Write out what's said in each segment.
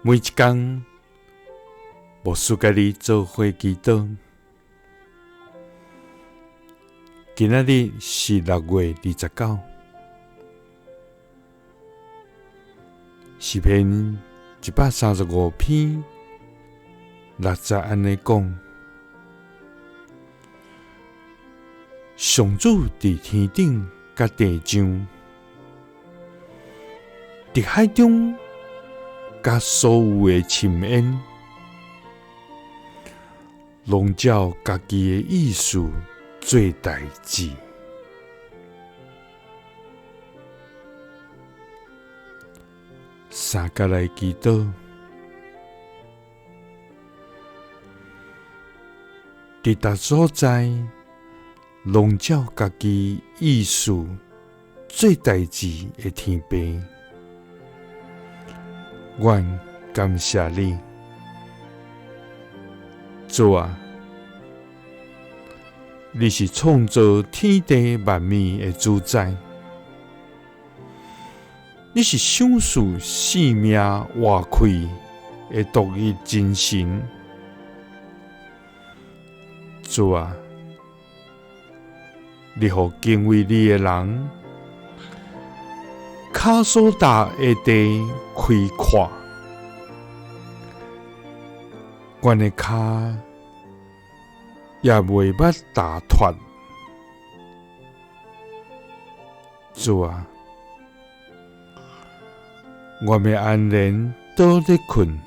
每一天，牧师甲你做伙祈祷。今仔日是6月29，诗篇135篇60安尼讲：上主伫天顶甲地上，伫海中甲所有的深渊，拢照家己的意思做代志。三甲来祈祷，伫逐所在，拢照家己意思做代志的天父，阮感谢你，主啊！你是创造天地万物的主宰，你是享受生命活开的独一真神。主啊！你互敬畏你的人，脚所踏的地开阔，阮的脚也袂捌打脱。主啊，我们安然倒咧困，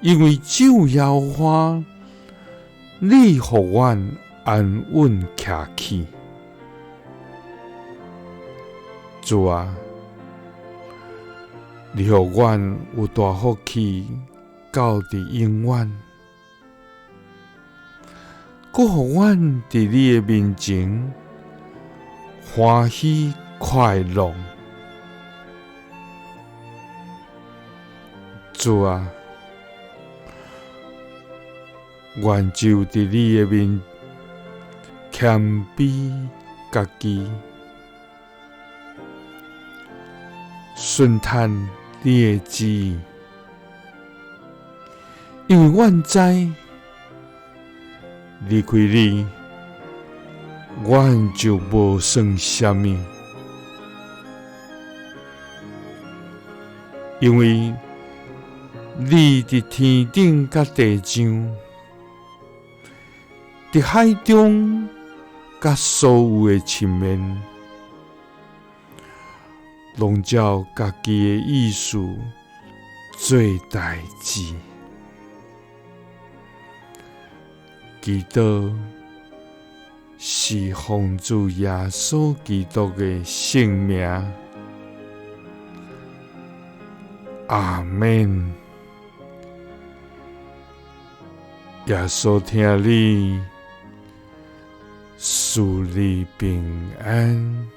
因为只有耶和华，你互阮安稳徛起。主啊，你互阮有大福气，到伫永远。佮互阮伫你的面前欢喜快乐。主啊，愿就伫你的面谦卑家己，顺趁你的旨意，因为阮知离开你，阮就无算什么，因为你伫天顶甲地上，伫海中甲所有的深渊，拢照家己的意思做代志。祈祷是奉主耶稣基督的圣名，阿们。耶稣听你，赐你平安。